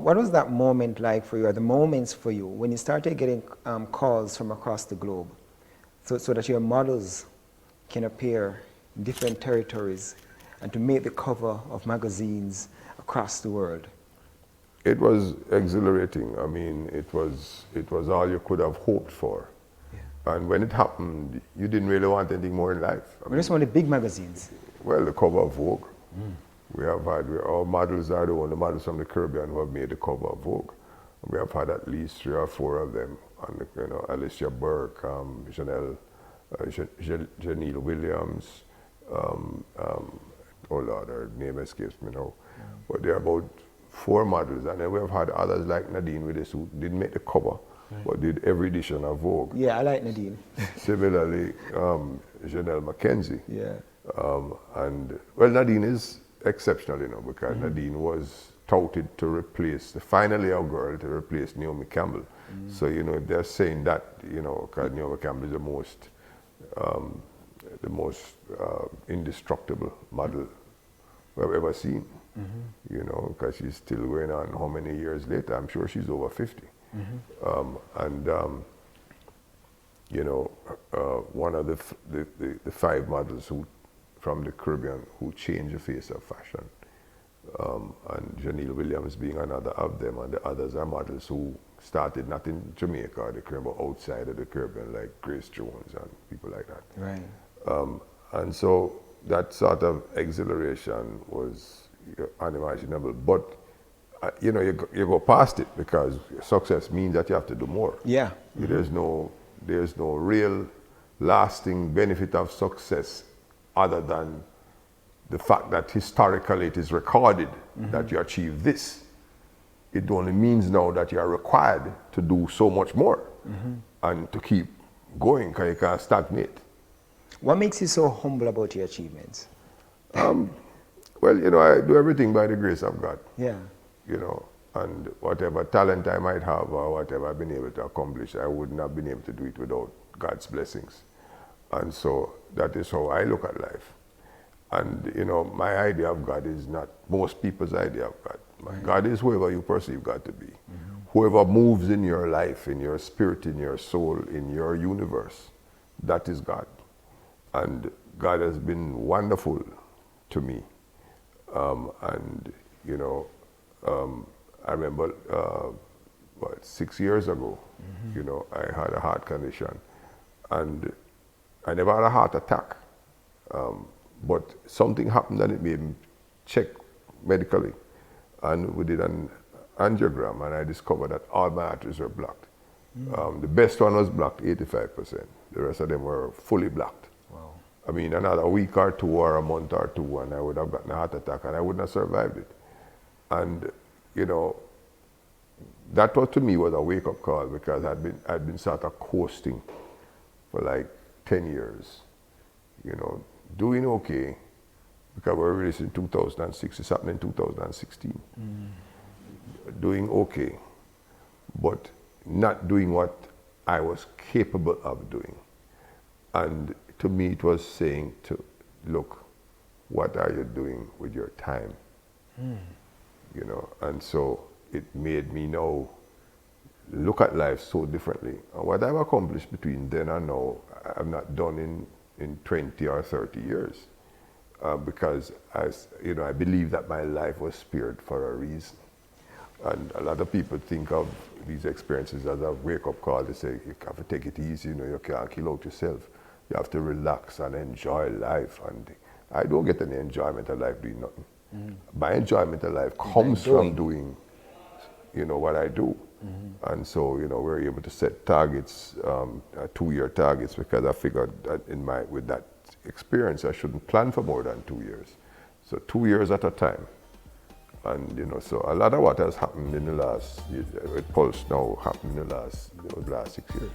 What was that moment like for you, or the moments for you, when you started getting calls from across the globe, so that your models can appear in different territories and to make the cover of magazines across the world? It was exhilarating. I mean, it was all you could have hoped for. Yeah. And when it happened, you didn't really want anything more in life. We just want the big magazines. Well, the cover of Vogue. We have had, our models are the only models from the Caribbean who have made the cover of Vogue. We have had at least 3 or 4 of them, on the, Alicia Burke, Janelle Williams, oh Lord, her name escapes me now. But there are about 4 models, and then we have had others like Nadine Willis, who didn't make the cover, but did every edition of Vogue. Yeah, I like Nadine. Similarly, Janelle McKenzie. Yeah. And well, Nadine is exceptional, because Nadine was touted to replace, finally our girl to replace Naomi Campbell. So, if they're saying that, because Naomi Campbell is the most indestructible model we've ever seen. Because she's still going on how many years later. I'm sure she's over 50. One of the 5 models from the Caribbean who changed the face of fashion. And Janelle Williams being another of them, and the others are models who started not in Jamaica or the Caribbean, but outside of the Caribbean, like Grace Jones and people like that. Right. And so that sort of exhilaration was unimaginable. But you go past it, because success means that you have to do more. Yeah. There's no real lasting benefit of success other than the fact that historically it is recorded that you achieve this. It only means now that you are required to do so much more and to keep going, because you can't stagnate. What makes you so humble about your achievements? Well, I do everything by the grace of God. Yeah. And whatever talent I might have or whatever I've been able to accomplish, I wouldn't have been able to do it without God's blessings. And so that is how I look at life. And, my idea of God is not most people's idea of God. Right. God is whoever you perceive God to be. Whoever moves in your life, in your spirit, in your soul, in your universe, that is God. And God has been wonderful to me. I remember, 6 years ago, I had a heart condition, and I never had a heart attack, but something happened and it made me check medically, and we did an angiogram, and I discovered that all my arteries were blocked. The best one was blocked 85%. The rest of them were fully blocked. Wow. I mean, another week or 2 or a month or 2, and I would have gotten a heart attack, and I wouldn't have survived it. And that was, to me, was a wake-up call, because I'd been sort of coasting for like 10 years, doing okay, because we were released in 2006, it's happened in 2016. Doing okay, but not doing what I was capable of doing. And to me, it was saying look, what are you doing with your time? And so it made me now look at life so differently. And what I've accomplished between then and now, I've not done in 20 or 30 years. Because I believe that my life was spared for a reason. And a lot of people think of these experiences as a wake-up call. They say, you have to take it easy, you can't kill out yourself. You have to relax and enjoy life. And I don't get any enjoyment of life doing nothing. My enjoyment of life comes from doing, what I do. And so, we're able to set targets, 2-year targets, because I figured that with that experience, I shouldn't plan for more than 2 years. So 2 years at a time. And, so a lot of what has happened in the last, with Pulse now, happened in the last 6 years.